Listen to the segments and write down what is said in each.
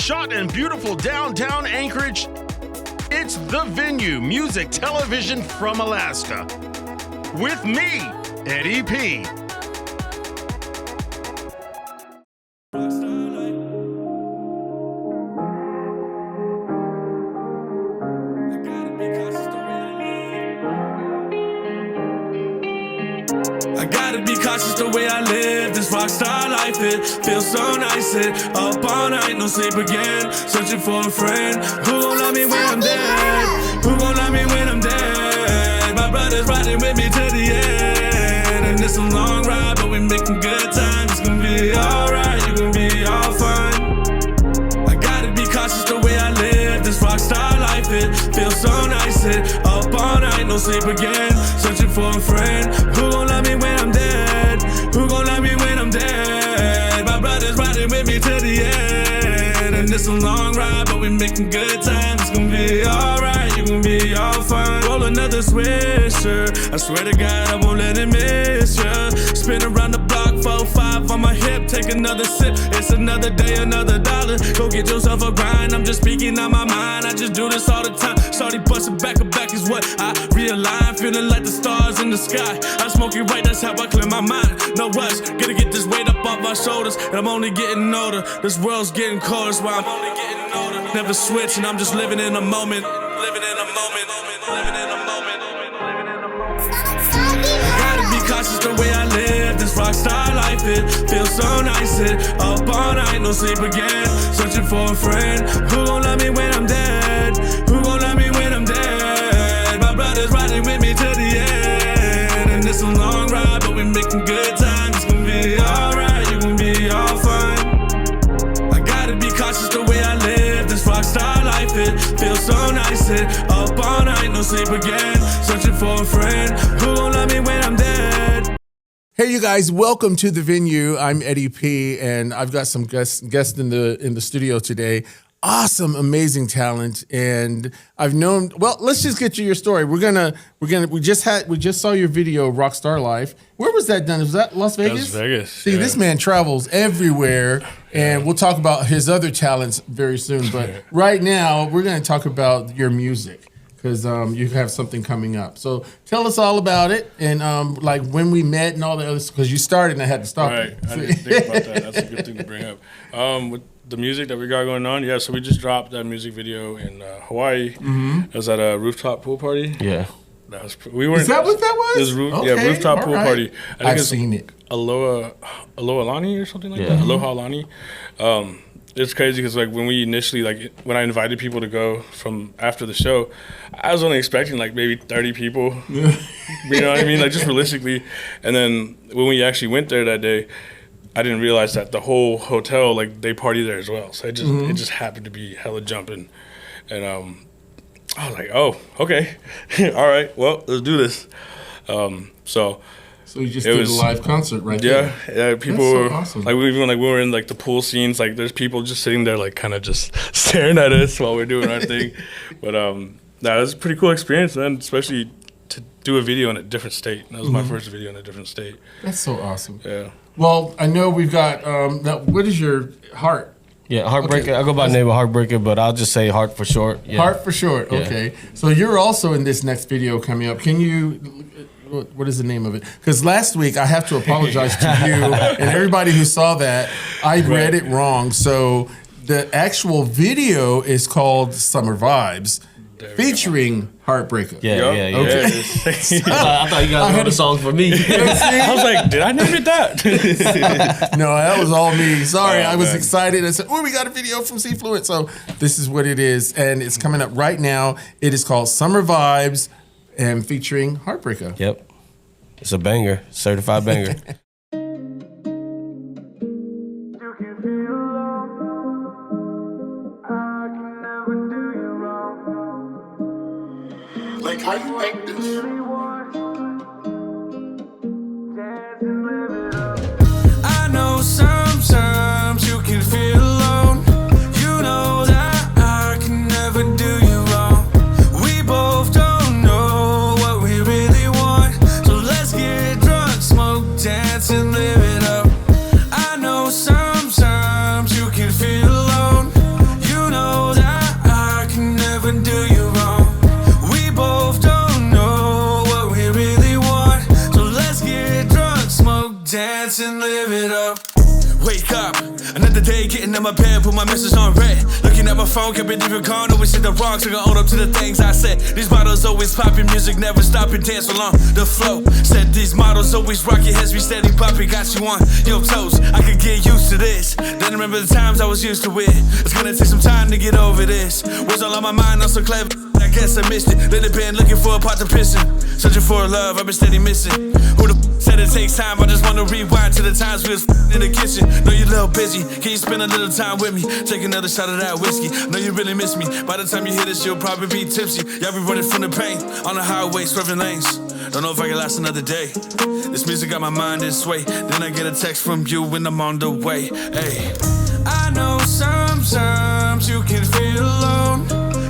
Shot in beautiful downtown Anchorage, it's The Venue Music Television from Alaska. With me, Eddie P. I gotta be cautious the way I live this rockstar life. It feels so nice. It up all night, no sleep again. Searching for a friend who gon' love me when I'm dead. Who gon' love me when I'm dead? My brother's riding with me to the end. And it's a long ride, but we making good time. It's gonna be alright, you gon' be all fine. I gotta be cautious the way I live this rockstar life. It feels so nice. It up all night, no sleep again. Searching for a friend who gon' love me when I'm dead. Who gon' love me when I'm dead? My brother's riding with me to the end. And it's a long ride, but we making good time. It's gonna be alright, you gon' be all fine. Roll another swisher, I swear to God I won't let it miss ya. Spin around the block, 4-5 on my hip. Take another sip, it's another day, another dollar. Go get yourself a grind, I'm just speaking on my mind. I just do this all the time. Shorty bustin' back to back is what I realign. Feeling like the stars in the sky. I smoke it right, that's how I clear my mind. No rush, gotta get this weight up off my shoulders. And I'm only getting older, this world's getting colder, that's why I'm only getting older. Never switching, I'm just living in a moment. Living in a moment, living in a moment. I gotta be cautious the way I live this rockstar life. It feels so nice. It up all night, no sleep again. Searching for a friend who gon' love me when I'm dead. Who gon' love me when I'm dead? My brother's riding with me to the end. And it's a long ride, but we making good time. It's gonna be alright, you gon' be all fine. I gotta be cautious the way I live this rockstar life. It feels so nice. It up all night, no sleep again. Searching for a friend who gon' love me when I'm dead. Hey, you guys! Welcome to The Venue. I'm Eddie P, and I've got some guests in the studio today. Awesome, amazing talent, and I've known. Well, let's just get to your story. We just saw your video, Rockstar Life. Where was that done? Was that Las Vegas? Las Vegas. See, This man travels everywhere, and we'll talk about his other talents very soon. But right now, we're going to talk about your music, because you have something coming up. So tell us all about it, and like when we met and all the others, because you started and I had to stop Right, you. I didn't think about that. That's a good thing to bring up. With the music that we got going on, so we just dropped that music video in Hawaii. It was at a rooftop pool party. Yeah. That was, we weren't. Is that what that was? It was rooftop pool party. I think I've it's seen it. Aloha Lani or something like that. Aloha Lani. It's crazy because like when we initially when I invited people to go from after the show, I was only expecting like maybe 30 people. You know what I mean? Like just realistically. And then when we actually went there that day, I didn't realize that the whole hotel, like, they party there as well. So it just happened to be hella jumping. And I was like, oh, okay. All right, well, let's do this. So you just did a live concert right there. Yeah, people That's so were, awesome. like, we were in, like, the pool scenes. Like, there's people just sitting there, like, kind of just staring at us while we're doing our thing. But, it was a pretty cool experience, man, especially to do a video in a different state. That was my first video in a different state. That's so awesome. Yeah. Well, I know we've got, what is your Heart? Yeah, HeartBreaka. Okay. I go by the name of HeartBreaka, but I'll just say Heart for short. Yeah. Heart for short, okay. So you're also in this next video coming up. Can you, what is the name of it? Because last week, I have to apologize to you and everybody who saw that. I read it wrong. So the actual video is called Summer Vibes, featuring HeartBreaka. Yeah. Okay. I thought you guys wrote a song for me. I was like, did I name it that? No, that was all me. Sorry, I was man. excited. I said, oh, we got a video from CFluent. So this is what it is. And it's coming up right now. It is called Summer Vibes and featuring HeartBreaka. Yep. It's a banger, certified banger. Like, how you make this? I know sometimes you can feel alone. You know that I can never do you wrong. We both don't know what we really want. So let's get drunk, smoke, dance, and live it up. I know sometimes you can feel alone. Wake up, another day getting in my bed, put my message on red. Looking at my phone, can't believe you're gone. Always said the wrong, so I own up to the things I said. These models always popping, music never stopping, dance along the flow. Said these models always rock your heads, be steady popping, got you on your toes. I could get used to this. Then remember the times I was used to it. It's gonna take some time to get over this. Was all on my mind, I'm so clever. I guess I missed it. Lately been looking for a pot to piss in. Searching for a love I've been steady missing. Who the said it takes time? I just wanna rewind to the times we was in the kitchen. Know you're a little busy. Can you spend a little time with me? Take another shot of that whiskey. Know you really miss me. By the time you hear this, you'll probably be tipsy. Y'all be running from the pain on the highway, swerving lanes. Don't know if I can last another day. This music got my mind in sway. Then I get a text from you when I'm on the way. Hey, I know sometimes you can feel alone.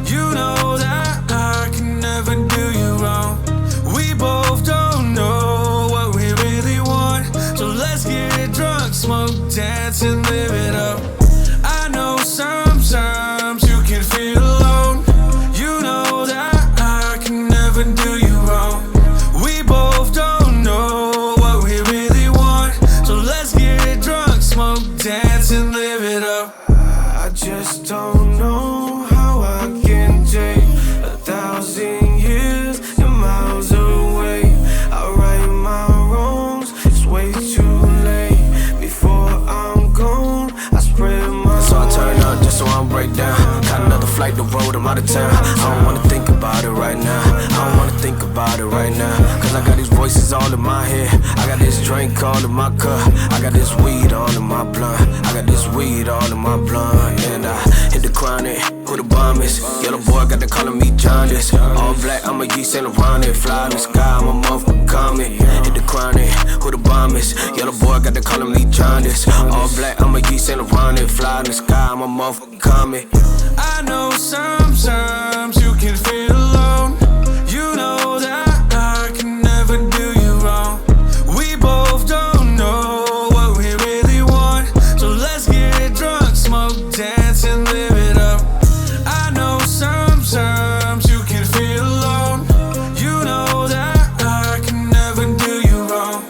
You know that I can never do you wrong. We both don't know what we really want. So let's get drunk, smoke, dance, and live it up. I know sometimes you can feel alone. You know that I can never do you wrong. We both don't know what we really want. So let's get drunk, smoke, dance, and live it up. I just don't know how I can take 1,000 years and miles away. I right my wrongs, it's way too late. Before I'm gone, I spread my so I turn up just so I don't break down. Got another flight to road, I'm out of town. I don't wanna think about it right now. I don't wanna think about it right now. Cause I got these voices all in my head. I got this drink all in my cup. I got this weed all in my blunt. I got this weed all in my blunt. And I hit the chronic, who the bomb is. Yellow boy got the calling me Johnny. All black, I'm a yeast and around it. Fly in the sky, I'm a motherfucking comet. Hit the chronic, who the bomb is. Yellow boy got the calling me Johnny. All black, I'm a yeast and around it. Fly in the sky, I'm a motherfucking comet. I know sometimes you can feel alone. You know that I can never do you wrong. We both don't know what we really want. So let's get drunk, smoke, dance, and live it up. I know sometimes you can feel alone. You know that I can never do you wrong.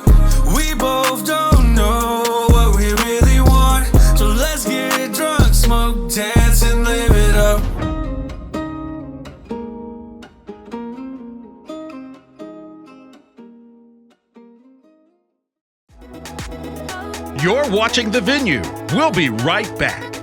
We both don't know what we really want. So let's get drunk, smoke, dance, and live it up. You're watching The Venue. We'll be right back.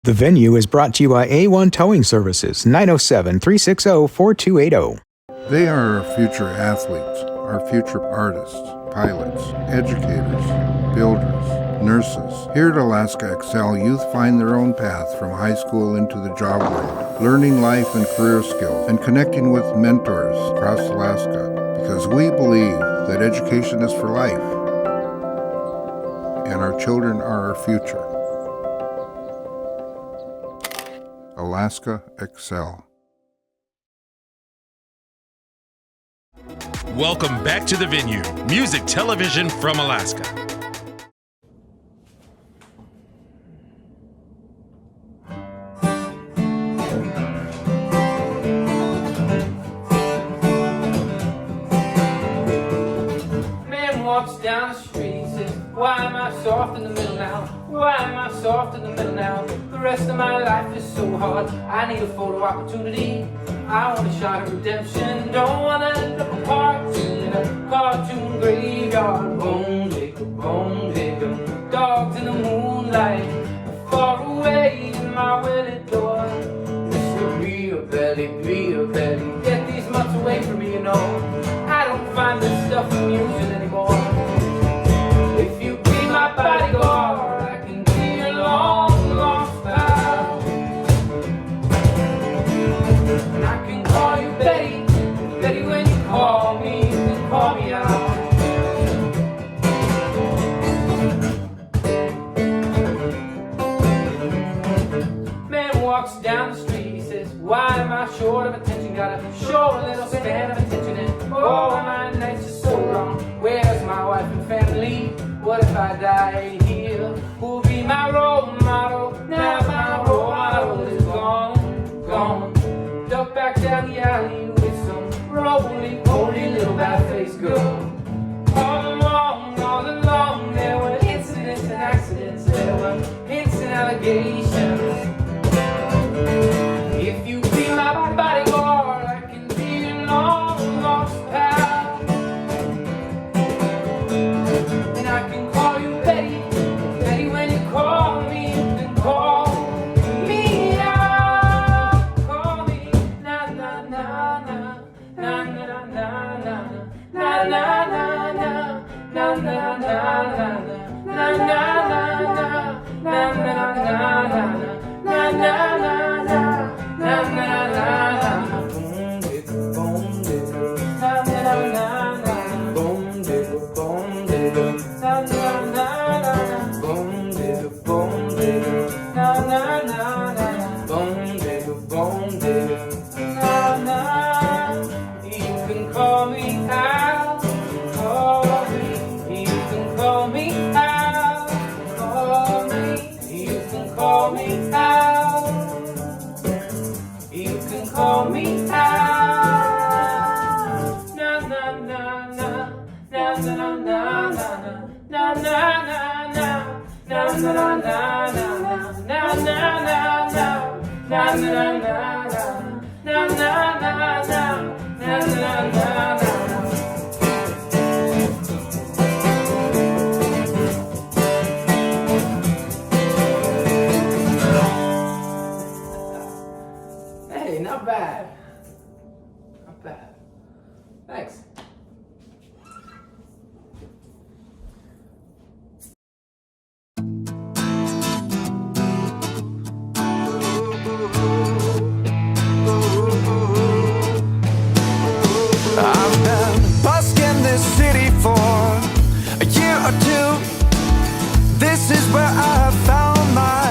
The Venue is brought to you by A1 Towing Services, 907-360-4280. They are our future athletes, our future artists, pilots, educators, builders, nurses. Here at Alaska Excel, youth find their own path from high school into the job world, learning life and career skills, and connecting with mentors across Alaska, because we believe that education is for life, and our children are our future. Alaska Excel. Welcome back to The Venue, music television from Alaska. Man walks down the street, says, why am I soft in the middle now? Why am I soft in the middle now? The rest of my life is so hard. I need a photo opportunity. I want a shot of redemption. Don't want to end up a cartoon in a cartoon graveyard. Bone digger, dogs in the moonlight, far away in my willie door. Mr. Beer belly, get these mutts away from me, you know. I don't find this stuff amusing anymore. If you be my bodyguard, I can be your long lost pal. And I can call you Betty, Betty when you call me, you can call me out. Man walks down the street, he says, why am I short of attention? Gotta show a little span of attention, and oh, my nights are so long. Where's my wife and family? What if I die here? Who'll be my role model? Now my role model is gone. Duck back down the alley with some roly-poly little bad-faced girl. All along, there were incidents and accidents. accidents, there were hints and allegations. If you be my bodyguard, I can be your long lost pal. And I can call you Betty, Betty when you call me, you can call me out. Call me na na na na na na na na na na na na na na na you can call me out, call me, you can call me out, call me, you can call me out, you can call me out. Na na na na na na na na na na na na. Na na na na na na na na na na na na na na na. Hey, not bad. Not bad. Thanks. I've been busking this city for a year or two. This is where I found my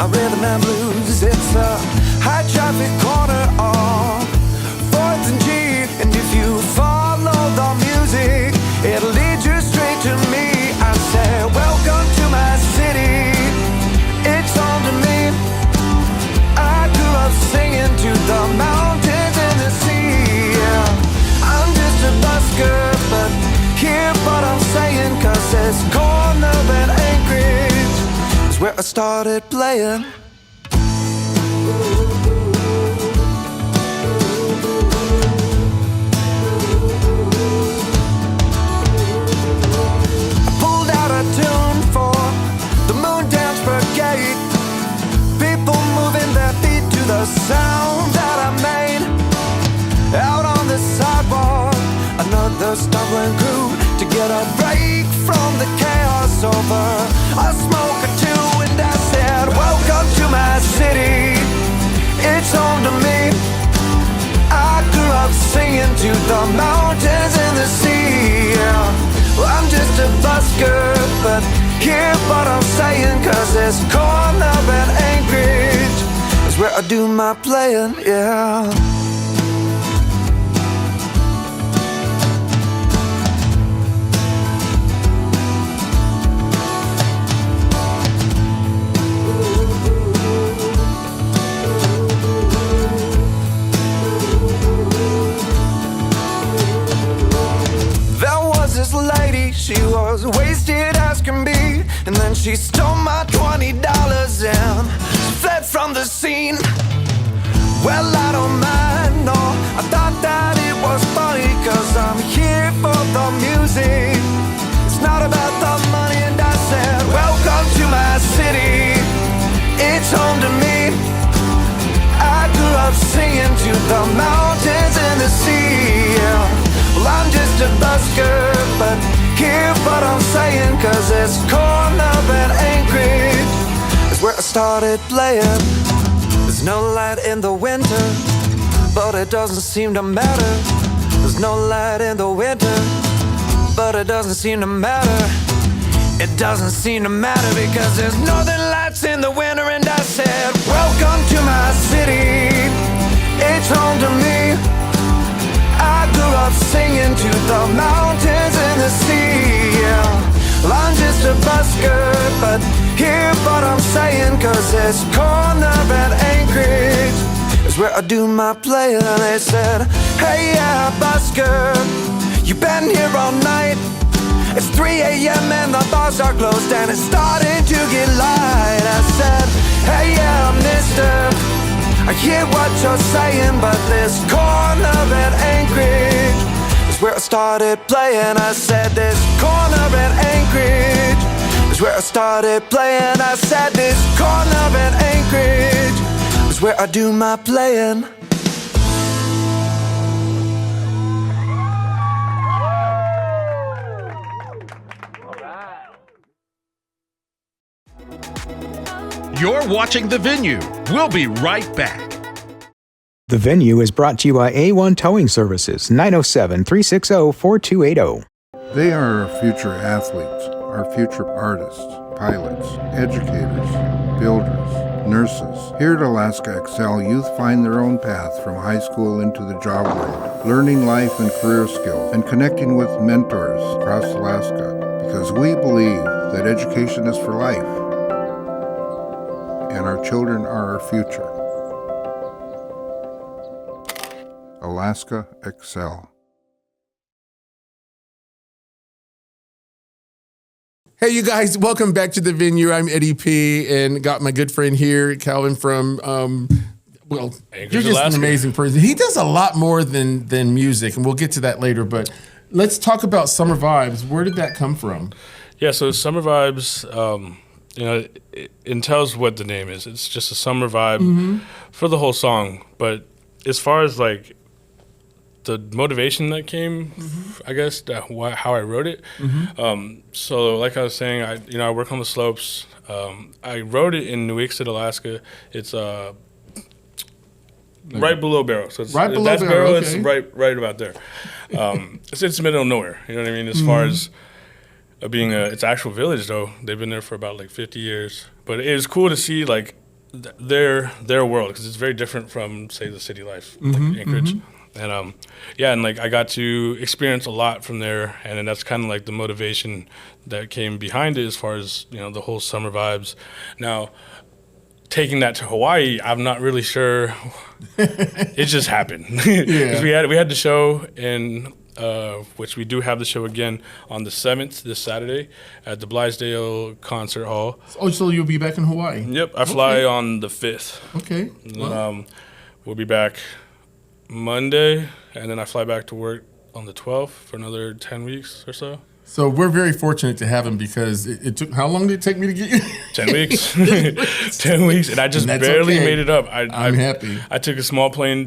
rhythm and blues. It's a high traffic corner on 4th and G. And if you follow the music, it'll lead you straight to me. I say, welcome to my city. It's home to me. I grew up singing to the mountains and the sea. Yeah. I'm just a busker, but hear what I'm saying, 'cause this corner of Anchorage is where I started playing. I pulled out a tune for the Moon Dance Brigade. People moving their feet to the sound that I made. Out on the sidewalk, another stumbling crew to get a break from the chaos over a smoke or two. And I said, welcome to my city. It's home to me. I grew up singing to the mountains and the sea. Yeah. Well, I'm just a busker, but hear what I'm saying, 'cause this corner of Anchorage is where I do my playing, yeah. This lady, she was wasted as can be, and then she stole my $20 and fled from the scene. Well, I don't mind, no, I thought that it was funny, 'cause I'm here for the music. It's not about the money. And I said, welcome to my city. It's home to me. I grew up singing to the mountains and the sea. Yeah. Well, I'm just a busker, but hear what I'm saying, 'cause this corner of Anchorage is where I started playing. There's no light in the winter, but it doesn't seem to matter. There's no light in the winter, but it doesn't seem to matter. It doesn't seem to matter, because there's northern lights in the winter. And I said, welcome to my city. It's home to me. I grew up singing to the mountains and the sea. Yeah. Well, I'm just a busker, but hear what I'm saying, 'cause this corner of Anchorage is where I do my playing. They said, hey, yeah, busker, you been here all night. It's 3 a.m. and the bars are closed and it's starting to get light. I said, hey, yeah, mister, I hear what you're saying, but this corner at Anchorage is where I started playing. I said, this corner at Anchorage is where I started playing. I said, this corner at Anchorage is where I do my playing. You're watching The Venue. We'll be right back. The Venue is brought to you by A1 Towing Services, 907-360-4280. They are our future athletes, our future artists, pilots, educators, builders, nurses. Here at Alaska Excel, youth find their own path from high school into the job world, learning life and career skills, and connecting with mentors across Alaska, because we believe that education is for life, and our children are our future. Alaska Excel. Hey, you guys, welcome back to The Venue. I'm Eddie P. and got my good friend here, Calvin from, you're just Alaska. an amazing person. He does a lot more than music, and we'll get to that later. But let's talk about Summer Vibes. Where did that come from? Yeah, so Summer Vibes, it tells what the name is. It's just a summer vibe for the whole song. But as far as like the motivation that came, I guess, how I wrote it. So like I was saying, I work on the slopes. I wrote it in Nuiqsut, Alaska. It's right below Barrow. So it's, Right below that's Barrow, It's okay. right about there. It's in the middle of nowhere. You know what I mean? As far as being it's actual village though. They've been there for about like 50 years. But it was cool to see like their world, because it's very different from, say, the city life, like Anchorage. And and like I got to experience a lot from there, and then that's kind of like the motivation that came behind it, as far as the whole summer vibes. Now, taking that to Hawaii, I'm not really sure. It just happened. 'Cause we had the show in which we do have the show again on the 7th, this Saturday, at the Blythedale Concert Hall. Oh, so you'll be back in Hawaii? Yep, I fly on the 5th. Okay. And then, we'll be back Monday, and then I fly back to work on the 12th for another 10 weeks or so. So we're very fortunate to have him, because it took, how long did it take me to get you? 10 weeks. 10 weeks, and I just barely made it up. I'm happy. I took a small plane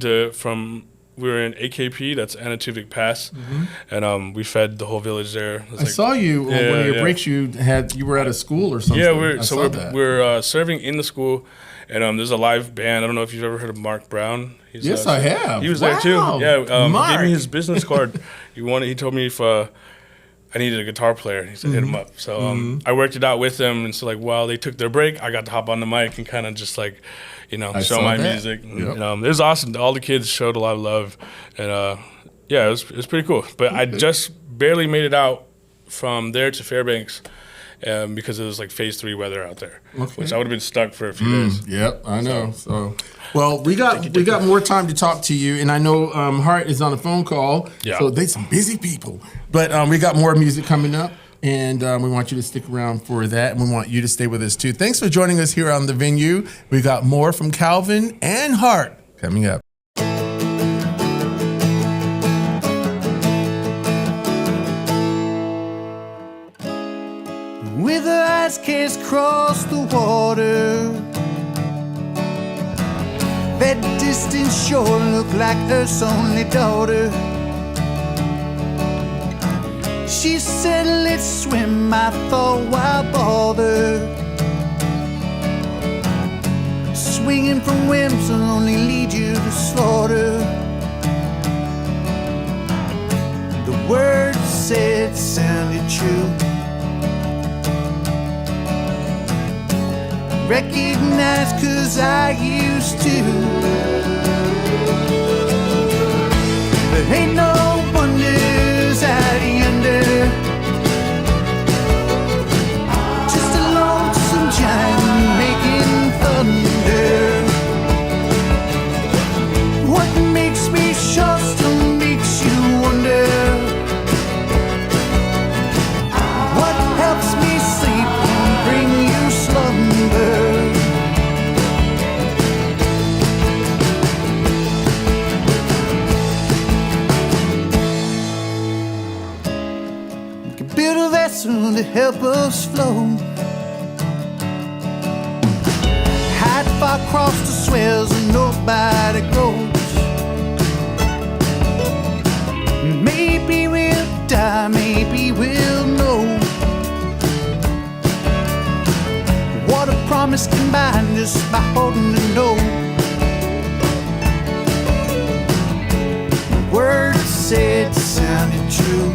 we were in AKP, that's Anatuvik Pass, and we fed the whole village there. I saw you on one of your breaks. You were at a school or something. Yeah, we're serving in the school, and there's a live band. I don't know if you've ever heard of Mark Brown. Yes, I have. He was there too. Yeah, Mark. he gave me his business card. He told me if I needed a guitar player. He said hit him up. So I worked it out with them, and so like while they took their break, I got to hop on the mic and kind of just like show my music. Yep. And, it was awesome. All the kids showed a lot of love, and it was pretty cool. But I just barely made it out from there to Fairbanks. Because it was like phase 3 weather out there, which I would have been stuck for a few days. Yep, I know. So, well, we got more time to talk to you, and I know Hart is on a phone call. Yeah. So they some busy people, but we got more music coming up, and we want you to stick around for that, and we want you to stay with us too. Thanks for joining us here on The Venue. We got more from Calvin and Hart coming up. With her eyes cast across the water, that distant shore looked like Earth's only daughter. She said, let's swim. I thought, why bother? Swinging from whims will only lead you to slaughter. The words said sounded true. Recognize 'cause I used to. There ain't no wonders out yonder, just a lonesome giant making thunder. What makes me sure still makes you wonder. rivers flow. Hide far across the swells and nobody grows. Maybe we'll die, maybe we'll know. What a promise can bind us by holding the know. The words said sounded true.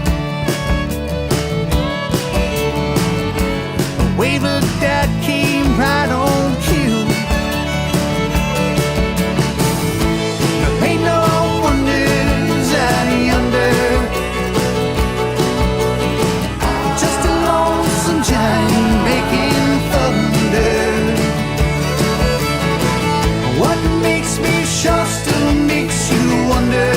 A wave of doubt came right on cue. There ain't no wonders out yonder. Just a lonesome giant making thunder. What makes me sure still makes you wonder.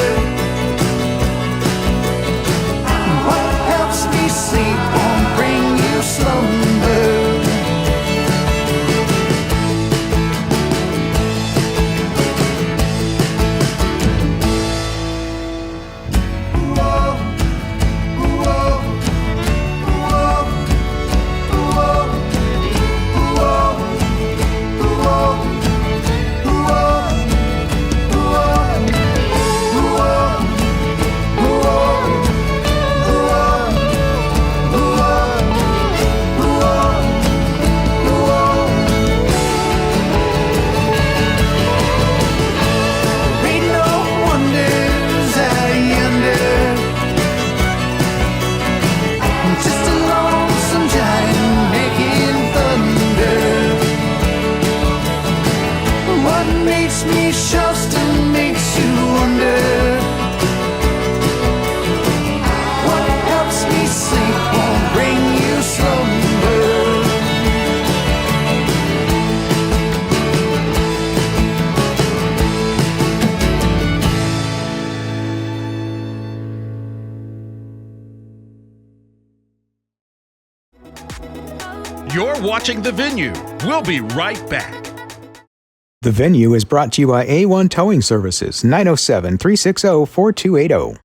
What helps me sleep won't bring you slumber. You're watching The Venue. We'll be right back. The Venue is brought to you by A1 Towing Services, 907-360-4280.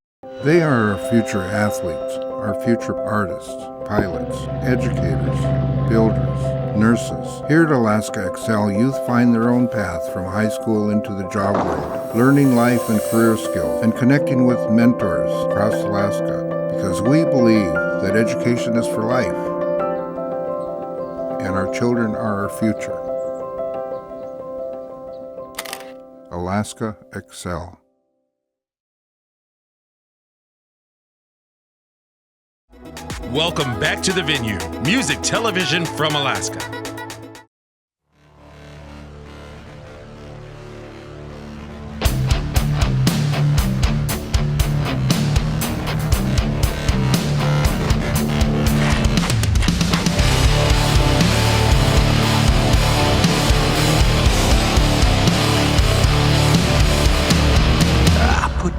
They are our future athletes, our future artists, pilots, educators, builders, nurses. Here at Alaska Excel, youth find their own path from high school into the job world, learning life and career skills, and connecting with mentors across Alaska, because we believe that education is for life, and our children are our future. Alaska Excel. Welcome back to The Venue, music television from Alaska.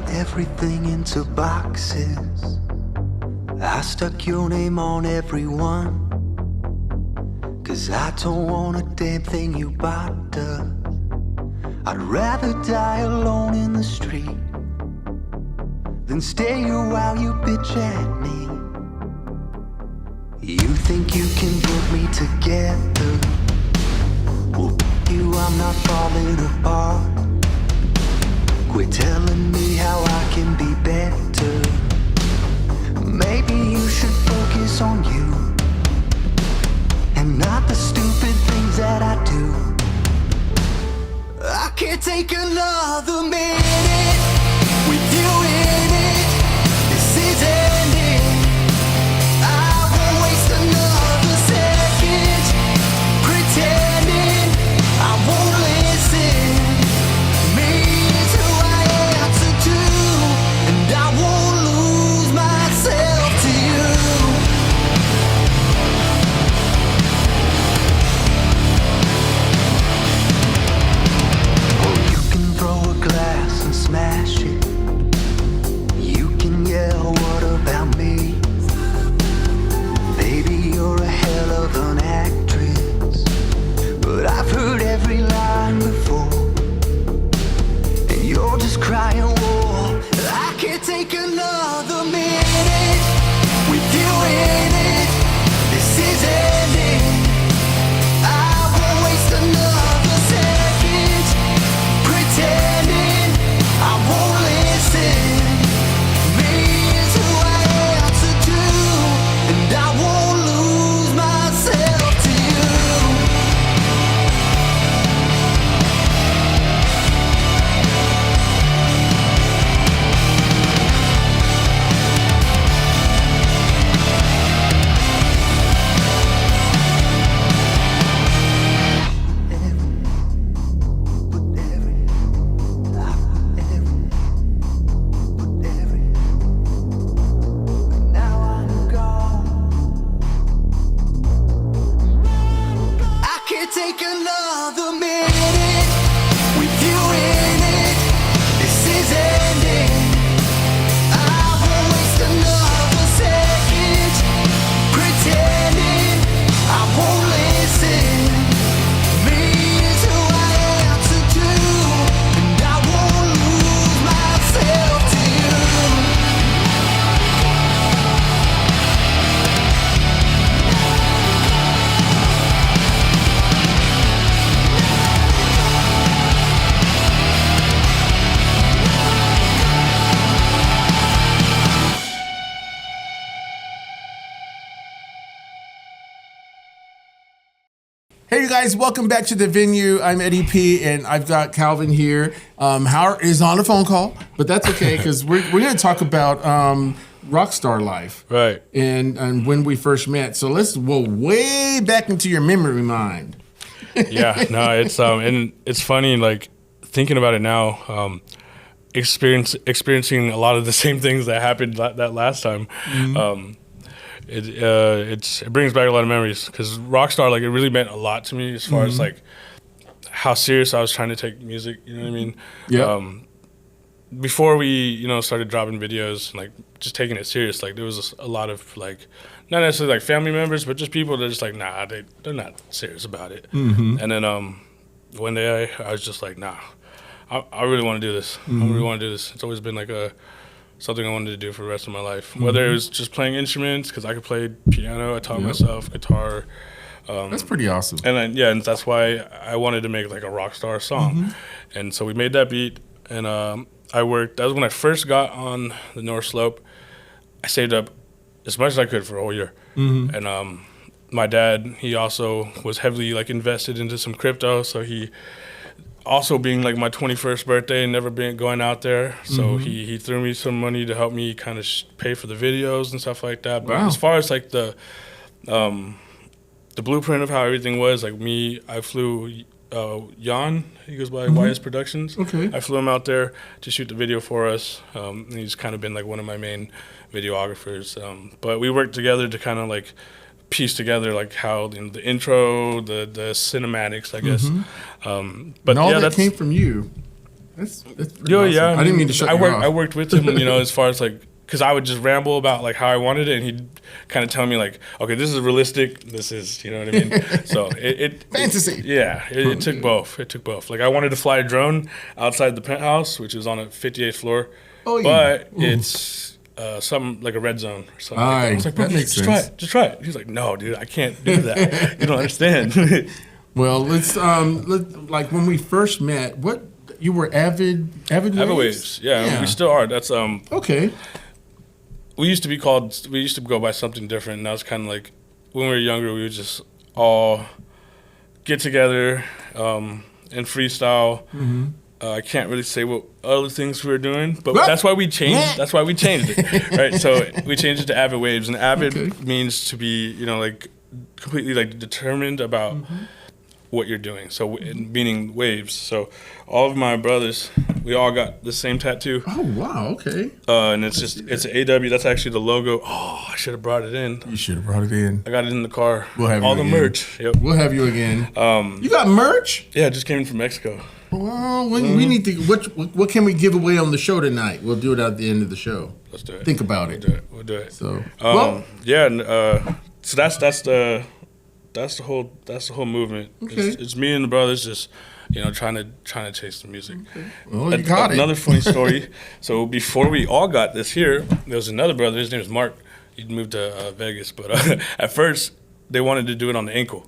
Everything into boxes. I stuck your name on everyone, 'cause I don't want a damn thing you bought up. I'd rather die alone in the street than stay here while you bitch at me. You think you can put me together? Well, you, I'm not falling apart. Quit telling me how I can be better. Maybe you should focus on you and not the stupid things that I do. I can't take another minute with you in it. This is ending. I won't waste another second pretending I won't listen. Me is who I am to do, and I won't lose myself to you. Oh, you can throw a glass and smash it. You can yell, what about me? Baby, you're a hell of an actress, but I've heard every line before, and you're just crying war. I can't take another minute with you in it. This is it. take another minute with you in it. This is ending. I won't waste another second pretending I won't listen. Me is who I am to do, and I won't lose myself to you. Hey, you guys, welcome back to the venue. I'm Eddie P, and I've got Calvin here. Howard is on a phone call, but that's okay because we're going to talk about rock star life, Right. And when we first met. So let's go way back into your memory mind. Yeah, no, it's and it's funny, like thinking about it now, experiencing a lot of the same things that happened that last time. It brings back a lot of memories because Rockstar, like, it really meant a lot to me as far as like how serious I was trying to take music. You know what I mean? Yeah. Before we started dropping videos and like just taking it serious, like there was a lot of like not necessarily like family members, but just people that are just like they're not serious about it. And then one day I was just like, nah, I really want to do this. I really want to do this. It's always been like something I wanted to do for the rest of my life. Whether it was just playing instruments, because I could play piano, I taught myself, guitar. That's pretty awesome. And and that's why I wanted to make like a rock star song. And so we made that beat, and I worked. That was when I first got on the North Slope. I saved up as much as I could for a whole year. And my dad, he also was heavily like invested into some crypto, so he also being like my 21st birthday and never been going out there. So he threw me some money to help me kind of pay for the videos and stuff like that. But as far as like the blueprint of how everything was, like I flew Jan, he goes by YS Productions. Okay. I flew him out there to shoot the video for us. And he's kind of been like one of my main videographers. But we worked together to kind of like piece together like how the intro, the cinematics, I guess. But and all yeah, that came from you. That's pretty yeah, awesome. yeah. I didn't mean to shut you off. I worked with him, as far as like, because I would just ramble about like how I wanted it, and he'd kind of tell me like, okay, this is realistic, this is, you know what I mean? So it fantasy. It took both. It took both. Like I wanted to fly a drone outside the penthouse, which is on a 58th floor, but it's something like a red zone or something. I was like, bro, just try it. He's like, no, dude, I can't do that. You don't understand. Well, let's like when we first met. What you were avid waves? Yeah, we still are. That's okay. We used to go by something different, and that was kind of like when we were younger. We would just all get together and freestyle. I can't really say what other things we were doing, but that's why we changed. That's why we changed it, right? So we changed it to Avid Waves, and Avid means to be, like completely like determined about what you're doing. So meaning waves. So all of my brothers, we all got the same tattoo. Oh wow, okay. And it's an AW. That's actually the logo. Oh, I should have brought it in. You should have brought it in. I got it in the car. We'll have all you the again. merch. Yep. We'll have you again. You got merch? Yeah, it just came in from Mexico. Well, we need to. What can we give away on the show tonight? We'll do it at the end of the show. Let's do it. Think about it. We'll do it. So, so that's the whole movement. Okay. It's me and the brothers just, trying to chase the music. Okay. Well, you got it. Another funny story. So before we all got this here, there was another brother. His name was Mark. He'd moved to Vegas, but at first they wanted to do it on the ankle,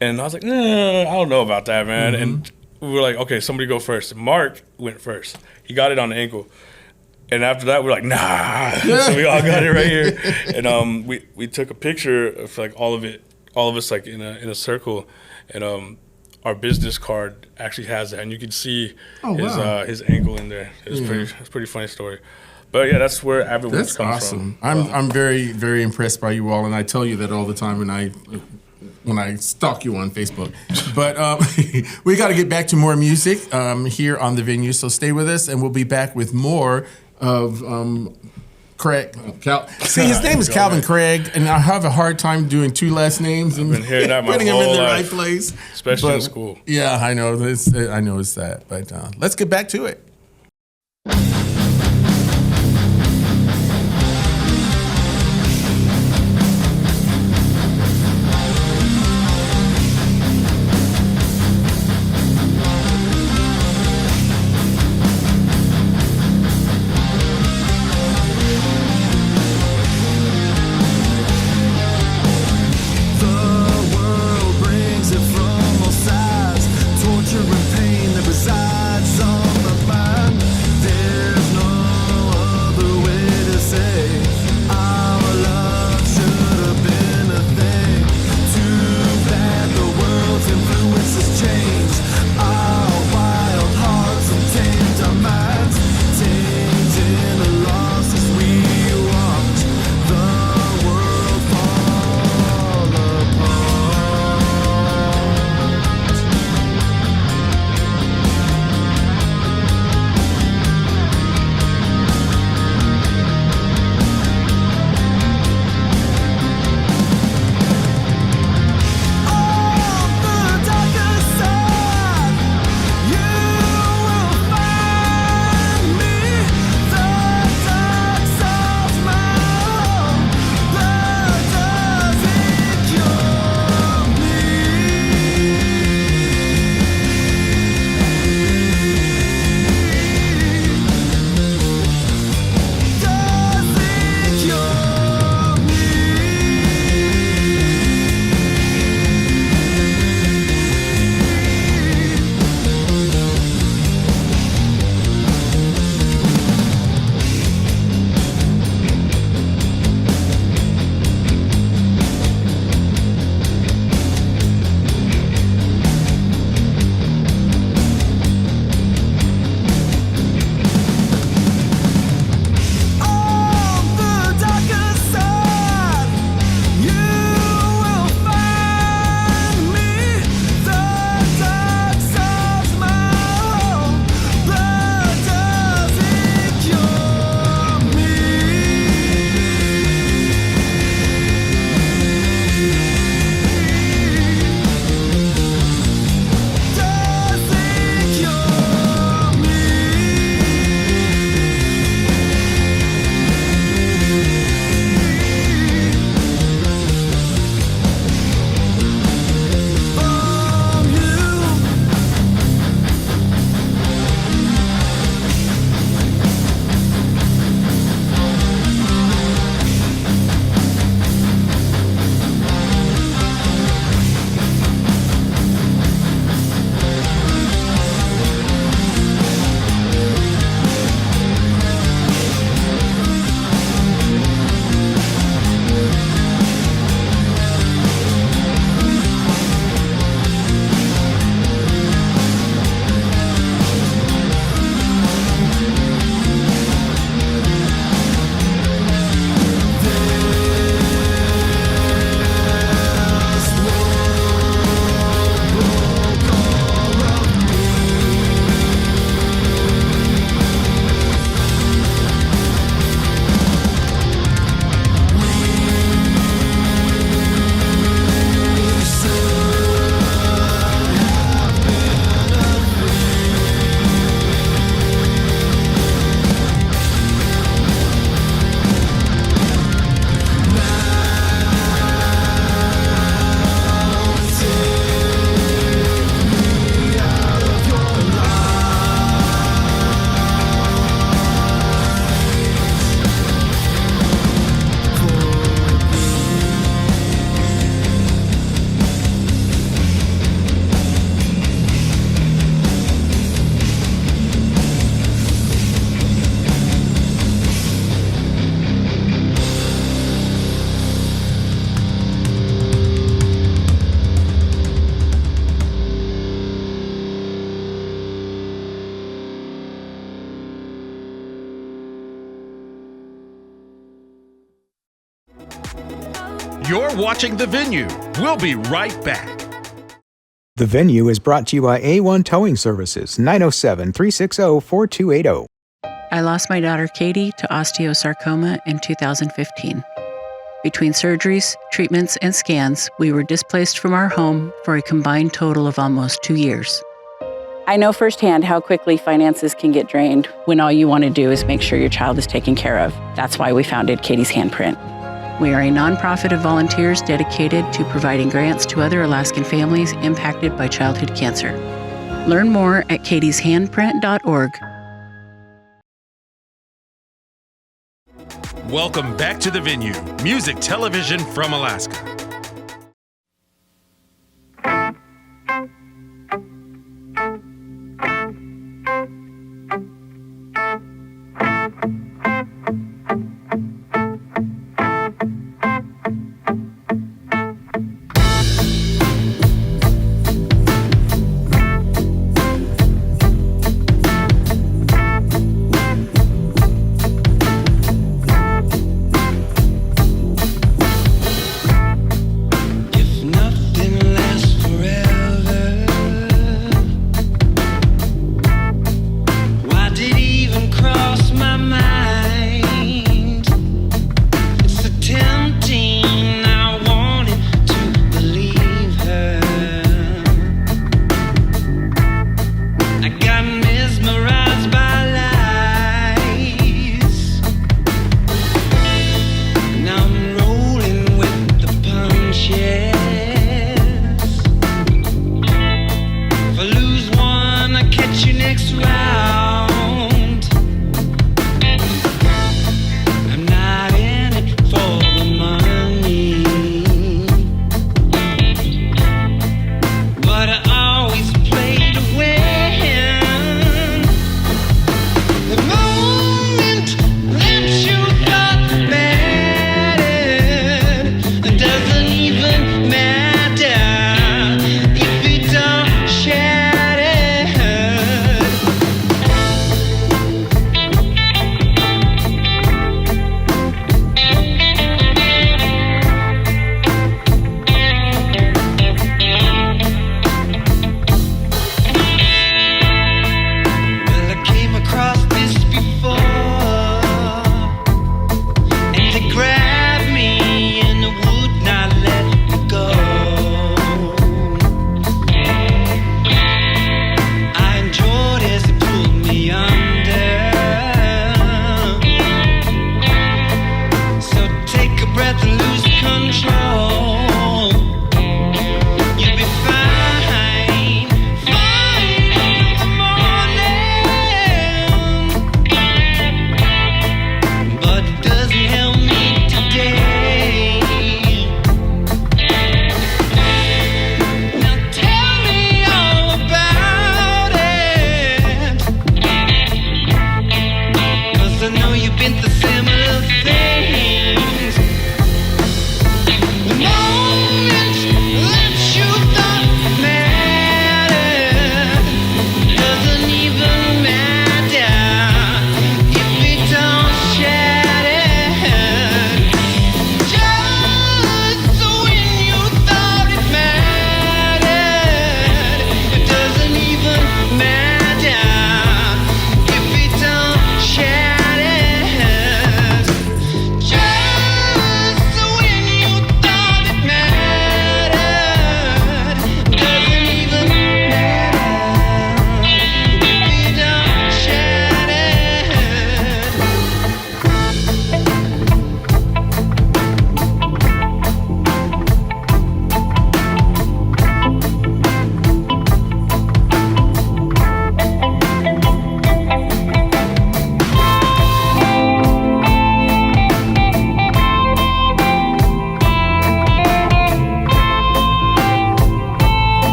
and I was like, I don't know about that, man. And we were like, okay, somebody go first. Mark went first. He got it on the ankle. And after that, we're like, nah. So we all got it right here. And we took a picture of like all of us like in a circle. And our business card actually has that. And you can see his ankle in there. It's a pretty funny story. But yeah, that's where Avid Waves comes from. I'm very, very impressed by you all. And I tell you that all the time when I stalk you on Facebook. But we got to get back to more music here on the venue. So stay with us, and we'll be back with more of Craig. See, his name is Calvin Craig, and I have a hard time doing two last names and been hearing that my putting them in whole the life, right place. especially in school. Yeah, I know. I know it's that. But let's get back to it. You're watching The Venue. We'll be right back. The Venue is brought to you by A1 Towing Services, 907-360-4280. I lost my daughter Katie to osteosarcoma in 2015. Between surgeries, treatments, and scans, we were displaced from our home for a combined total of almost 2 years. I know firsthand how quickly finances can get drained when all you want to do is make sure your child is taken care of. That's why we founded Katie's Handprint. We are a nonprofit of volunteers dedicated to providing grants to other Alaskan families impacted by childhood cancer. Learn more at katieshandprint.org. Welcome back to The Venue, music television from Alaska.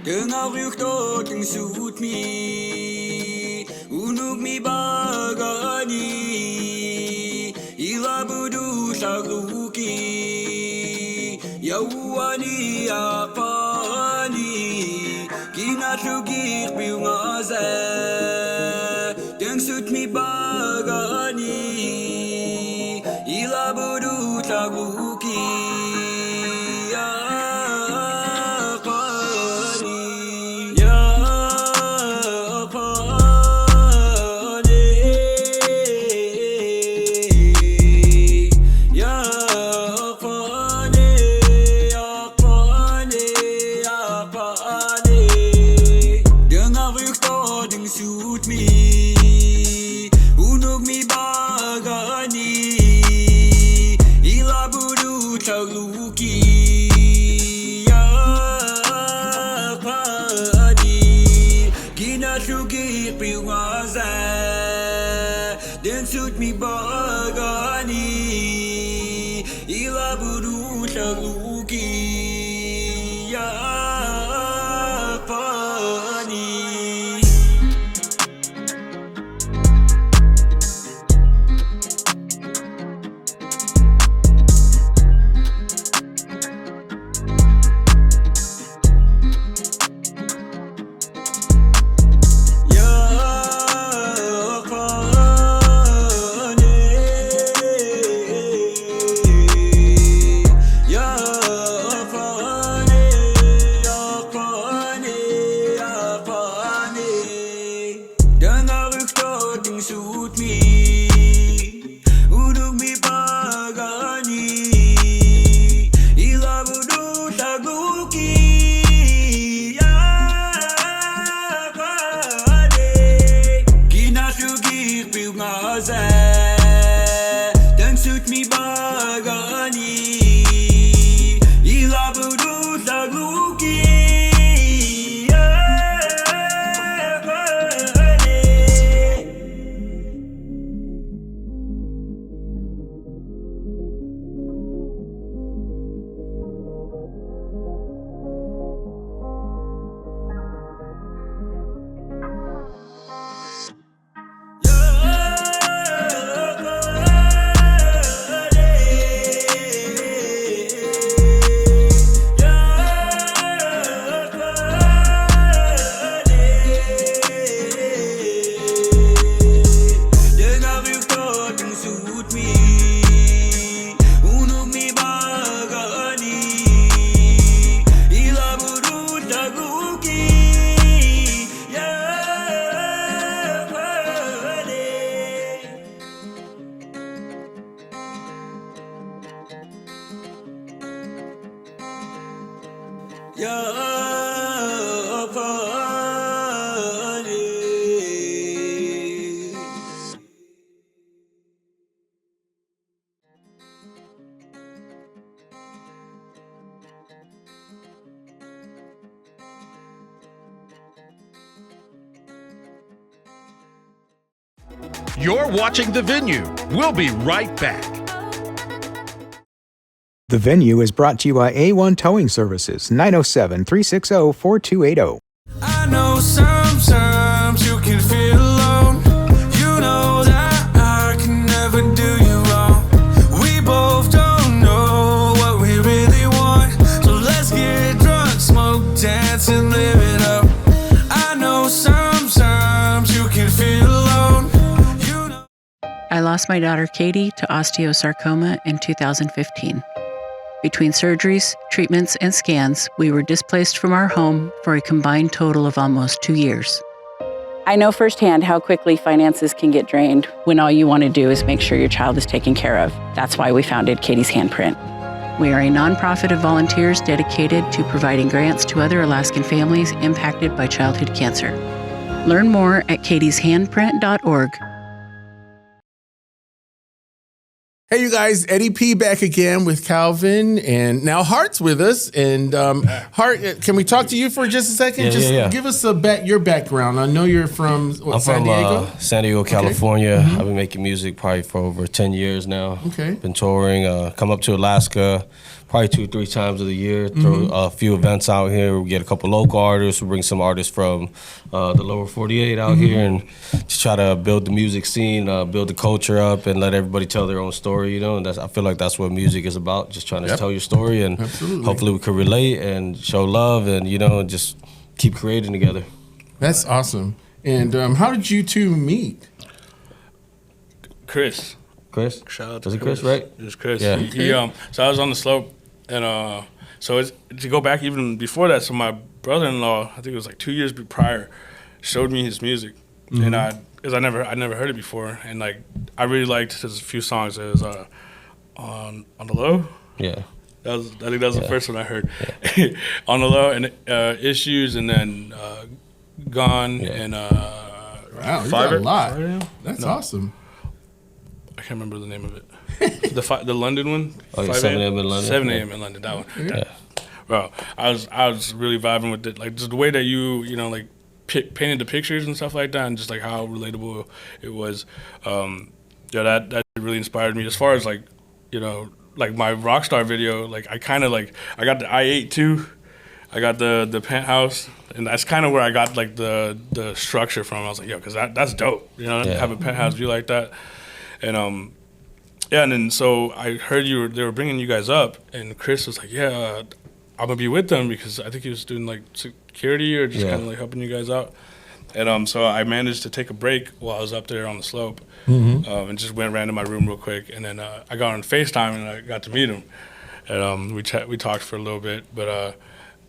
Dengawikto ting suit me Unug mi bagani Ilabudu shagluki Yawani apani Kinashugik biungaze Deng suit mi bagani Ilabudu shagluki Suit me bagani ila buru shaluki ya pani You're watching The Venue. We'll be right back. The Venue is brought to you by A1 Towing Services, 907-360-4280. I know sometimes you can feel alone. You know that I can never do you wrong. We both don't know what we really want. So let's get drunk, smoke, dance, and live it up. I know sometimes you can feel alone. I lost my daughter Katie to osteosarcoma in 2015. Between surgeries, treatments, and scans, we were displaced from our home for a combined total of almost 2 years. I know firsthand how quickly finances can get drained when all you want to do is make sure your child is taken care of. That's why we founded Katie's Handprint. We are a nonprofit of volunteers dedicated to providing grants to other Alaskan families impacted by childhood cancer. Learn more at katieshandprint.org. Hey, you guys, Eddie P back again with Calvin, and now Hart's with us. And Hart, can we talk to you for just a second? Yeah. Give us your background. I know you're from San Diego? San Diego, California. Mm-hmm. I've been making music probably for over 10 years now. Okay. Been touring, come up to Alaska, probably 2-3 times of the year. Throw a few events out here. We get a couple local artists. We bring some artists from the lower 48 out here, and just try to build the music scene, build the culture up, and let everybody tell their own story. You know, and I feel like that's what music is about. Just trying to tell your story, and hopefully we can relate and show love, and and just keep creating together. That's awesome. And how did you two meet? Chris. Shout out to Chris, right? It was Chris. Yeah. He, so I was on the slope, and so to go back even before that, so my brother-in-law, I think it was like 2 years prior, showed me his music, and because I never heard it before, and like I really liked his few songs. It was on the low. Yeah. I think that was the first one I heard. Yeah. On the low, and Issues, and then Gone, and wow, you got a lot. That's awesome. I can't remember the name of it. The London one. Oh, yeah, 7 a.m. in London. 7 a.m. in London. That one. Yeah. Bro, I was really vibing with it. Like just the way that you like painted the pictures and stuff like that, and just like how relatable it was. That really inspired me. As far as like my Rockstar video, like I kind of I got the i8 too. I got the penthouse, and that's kind of where I got like the structure from. I was like, yo, because that's dope. Have a penthouse view like that. And and then so I heard they were bringing you guys up, and Chris was like, yeah, I'm gonna be with them because I think he was doing like security or just kind of like helping you guys out. And so I managed to take a break while I was up there on the slope, and just ran to my room real quick, and then I got on FaceTime and I got to meet him, and we talked for a little bit, but I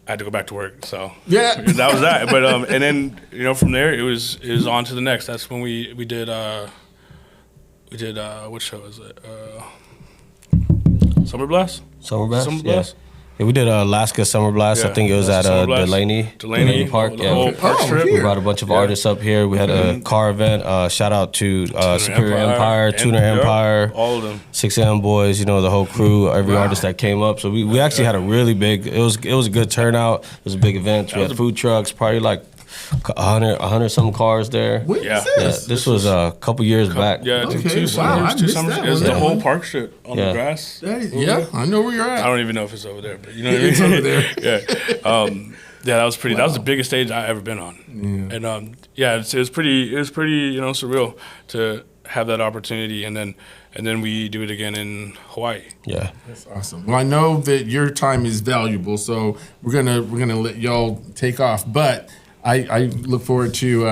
had to go back to work, so that was that. But and then from there it was on to the next. That's when we did. What show is it? Summer Blast? Summer Blast? Yeah, we did Alaska Summer Blast. Yeah, I think it was at Delaney Park. We brought a bunch of artists up here. We had a car event. Shout out to Superior Empire, Tuner Empire, all of them, 6 a.m. Boys. The whole crew, every artist that came up. So we actually had a really big. It was a good turnout. It was a big event. We had food trucks, probably like 100 some cars there. When was this? This was a couple years back. Yeah, two summers. It was the whole park strip on the grass. I know where you're at. I don't even know if it's over there, but you know what I mean? It's over there. That was pretty. That was the biggest stage I ever been on. And it was pretty surreal to have that opportunity, and then we do it again in Hawaii. Yeah, that's awesome. Well, I know that your time is valuable, so we're gonna let y'all take off, but I look forward to.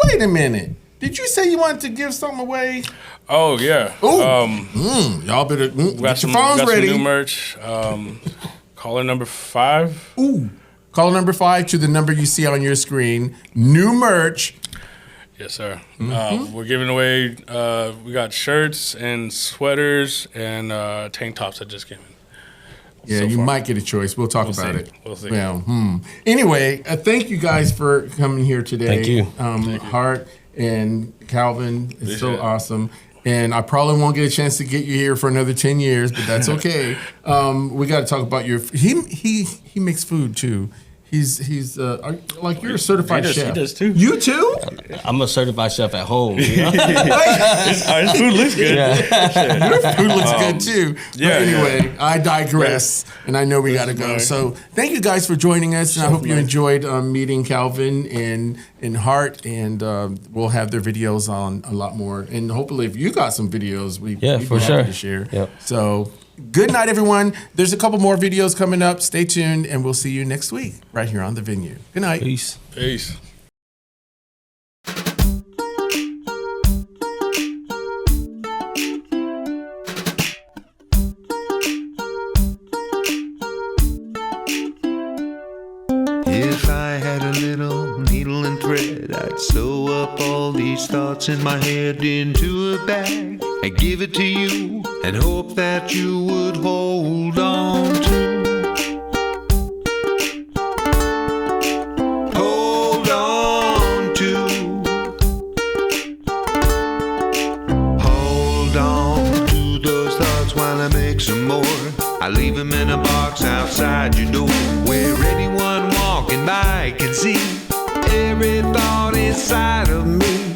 Wait a minute. Did you say you wanted to give something away? Oh yeah. Y'all better get your phones ready. Some new merch. Caller number 5. Ooh. Caller number 5 to the number you see on your screen. New merch. Yes, sir. We're giving away. We got shirts and sweaters and tank tops that just came in. Yeah, you might get a choice. We'll talk about it. We'll see. Well, Anyway, thank you guys for coming here today. Thank you. Hart and Calvin is so awesome. And I probably won't get a chance to get you here for another 10 years, but that's okay. We got to talk about your. He makes food too. He's like you're a certified chef. He does too. You too? I'm a certified chef at home. His food looks good. Your food looks good too. Yeah. But anyway, I digress, and I know we got to go. So thank you guys for joining us, and I hope you enjoyed meeting Calvin and Hart, and we'll have their videos on a lot more. And hopefully, if you got some videos, we'd be happy to share. Yep. So. Good night, everyone. There's a couple more videos coming up. Stay tuned, and we'll see you next week right here on The Venue. Good night. Peace. Peace. If I had a little needle and thread, I'd sew up all these thoughts in my head into a bag. I'd give it to you and hope that you would hold on to. Hold on to. Hold on to those thoughts while I make some more. I leave them in a box outside your door, where anyone walking by can see every thought inside of me.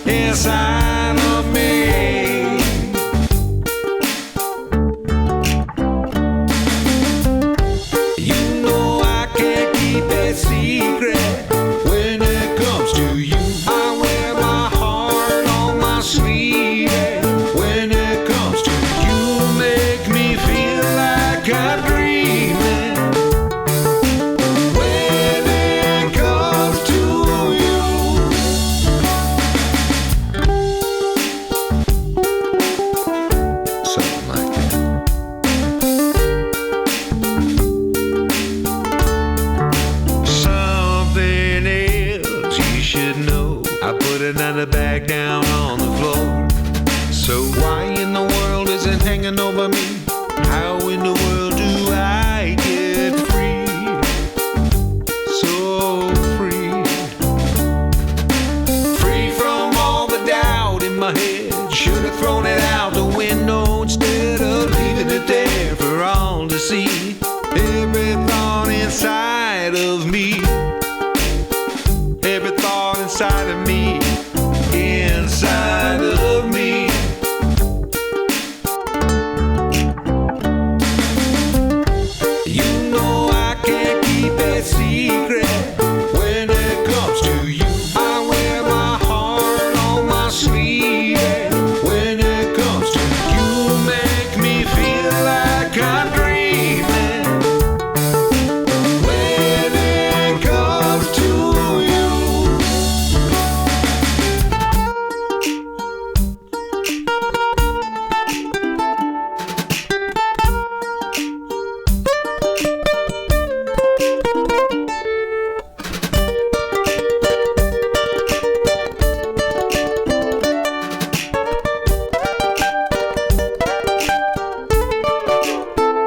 Inside of me. should know. I put another bag down on the floor. So why in the world is it hanging over me? How in the world do I get free? So free. Free from all the doubt in my head. Should have thrown it out the window instead of leaving it there for all to see. Every thought inside of me. Every thought inside of me. Inside of me. You know I can't keep a secret when it comes to you. I wear my heart on my sleeve. When it comes to you, make me feel like I'm dreaming. When it comes to you.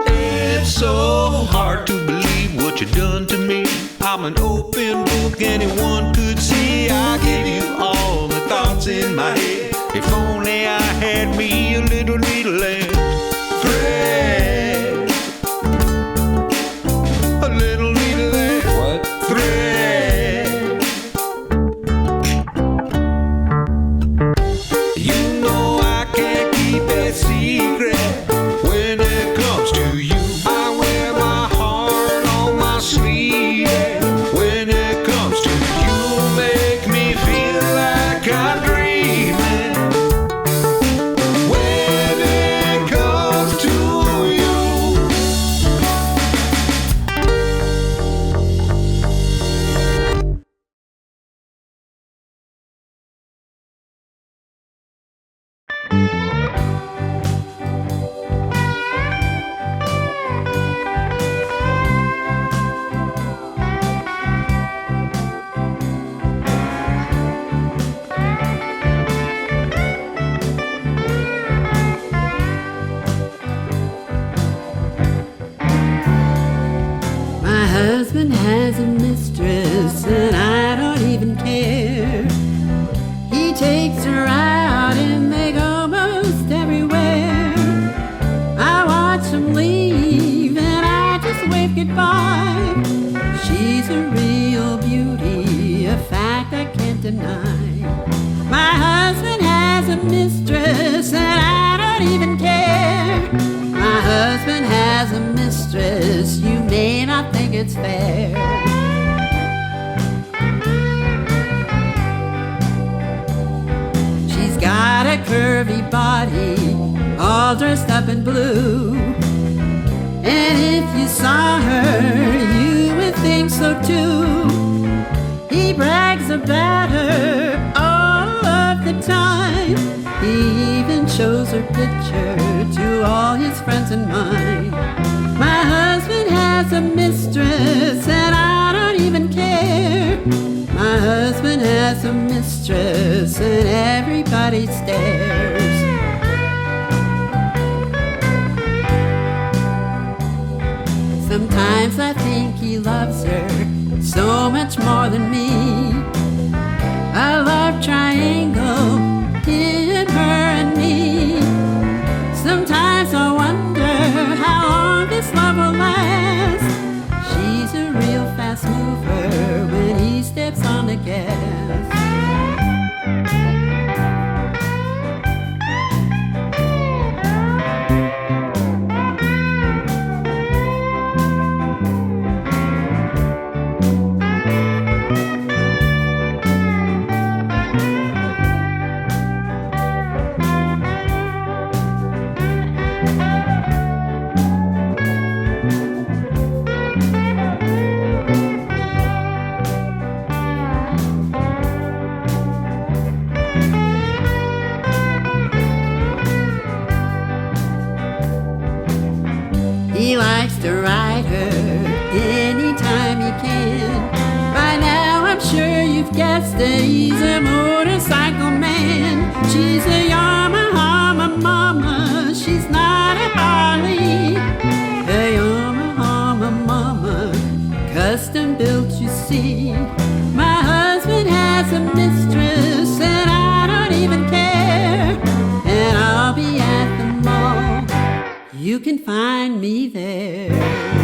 It's so hard to believe what you've done to me. I'm an open book, anyone could see. I give you all the thoughts in my head. If only I had me a little needle and thread. A little needle and thread. You know I can't keep a secret when it comes to you. I wear my heart on my sleeve. When it comes to you, make me feel like I'm dreaming. When it comes to you. My husband has a mistress and I don't even care. He takes her out and they go most everywhere. I watch him leave and I just wave goodbye. She's a real beauty, a fact I can't deny. My husband has a mistress and I don't even care. My husband has a mistress, you may not think it's fair. She's got a curvy body, all dressed up in blue. And if you saw her, you would think so too. He brags about her all of the time. He even shows her picture to all his friends and mine. My husband has a mistress and I don't even care. My husband has a mistress and everybody stares. Sometimes I think he loves her so much more than me. A love triangle, him, her, and me. Sometimes I wonder how long this love will last. She's a real fast mover when he steps on the gas. guessed that he's a motorcycle man. She's a Yamaha mama, she's not a Harley. A Yamaha mama, custom built, you see. My husband has a mistress and I don't even care. And I'll be at the mall, you can find me there.